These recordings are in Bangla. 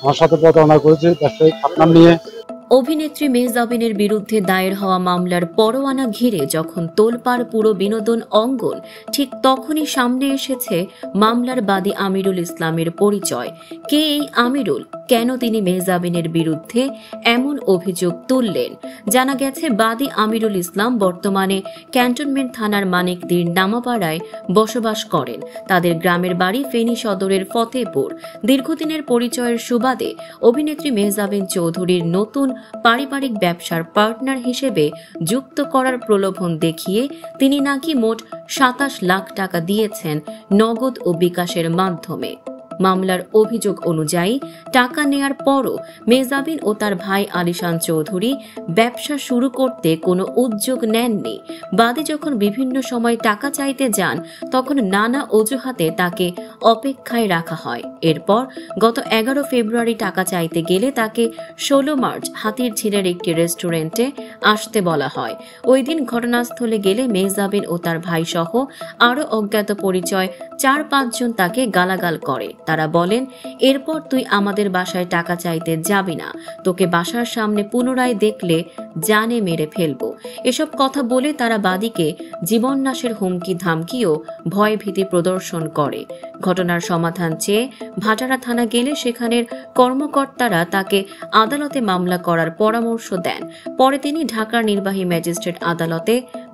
আমার সাথে প্রতারণা করেছে ব্যবসায়িক খাতনাম নিয়ে। অভিনেত্রী মেহজাবিনের বিরুদ্ধে দায়ের হওয়া মামলার পরোয়ানা ঘিরে যখন তোলপাড় পুরো বিনোদন অঙ্গন, ঠিক তখনই সামনে এসেছে মামলার বাদী আমিরুল ইসলামের পরিচয়। কে এই আমিরুল, কেন তিনি মেহজাবিনের বিরুদ্ধে এমন অভিযোগ তুললেন? জানা গেছে বাদী আমিরুল ইসলাম বর্তমানে ক্যান্টনমেন্ট থানার মানিকদির নামাপাড়ায় বসবাস করেন। তাদের গ্রামের বাড়ি ফেনী সদরের ফতেপুর। দীর্ঘদিনের পরিচয়ের সুবাদে অভিনেত্রী মেহজাবিন চৌধুরীর নতুন পারিবারিক ব্যবসার পার্টনার হিসেবে যুক্ত করার প্রলোভন দেখিয়ে তিনি নাকি মোট ২৭ লাখ টাকা দিয়েছেন নগদ ও বিকাশের মাধ্যমে। মামলার অভিযোগ অনুযায়ী টাকা নেয়ার পরও মেহজাবিন ও তার ভাই আলিশান চৌধুরী ব্যবসা শুরু করতে কোনো উদ্যোগ নেননি। বাদী যখন বিভিন্ন সময় টাকা চাইতে যান তখন নানা অজুহাতে তাকে অপেক্ষায় রাখা হয়। এরপর গত ১১ ফেব্রুয়ারি টাকা চাইতে গেলে তাকে ১৬ মার্চ হাতিরঝিলের একটি রেস্টুরেন্টে আসতে বলা হয়। ওই দিন ঘটনাস্থলে গেলে মেহজাবিন ও তার ভাই সহ আরও অজ্ঞাত পরিচয় ৪-৫ জন তাকে গালাগাল করে। তারা বলেন, এরপর তুই আমাদের বাসায় টাকা চাইতে যাবি না, তোকে বাসার সামনে পুনরায় দেখলে জানে মেরে ফেলবো। এসব কথা বলে তারা বাদীকে জীবননাশের হুমকি ধামকি ও ভয়ভীতি প্রদর্শন করে। ঘটনার সমাধান চেয়ে ভাটারা থানা গেলে সেখানের কর্মকর্তারা তাকে আদালতে মামলা করার পরামর্শ দেন। পরে তিনি ঢাকার নির্বাহী ম্যাজিস্ট্রেট আদালতে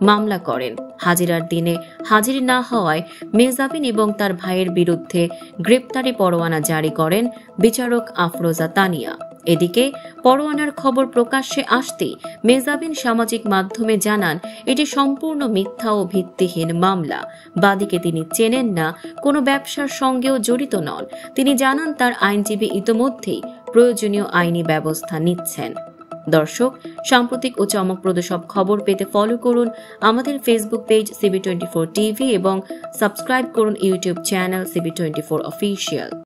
মামলা করেন। হাজিরার দিনে হাজির না হওয়ায় মেহজাবিন এবং তার ভাইয়ের বিরুদ্ধে গ্রেপ্তারি পরোয়ানা জারি করেন বিচারক আফরোজা তানিয়া। এদিকে পরোয়ানার খবর প্রকাশ্যে আসতেই মেহজাবিন সামাজিক মাধ্যমে জানান এটি সম্পূর্ণ মিথ্যা ও ভিত্তিহীন মামলা। বাদীকে তিনি চেনেন না, কোনো ব্যবসার সঙ্গেও জড়িত নন। তিনি জানান তার আইনজীবী ইতোমধ্যেই প্রয়োজনীয় আইনি ব্যবস্থা নিচ্ছেন। দর্শক, সাম্প্রতিক ও চমকপ্রদ সব খবর পেতে ফলো করুন আমাদের ফেসবুক পেজ CB24 টিভি এবং সাবস্ক্রাইব করুন ইউটিউব চ্যানেল CB24 অফিসিয়াল।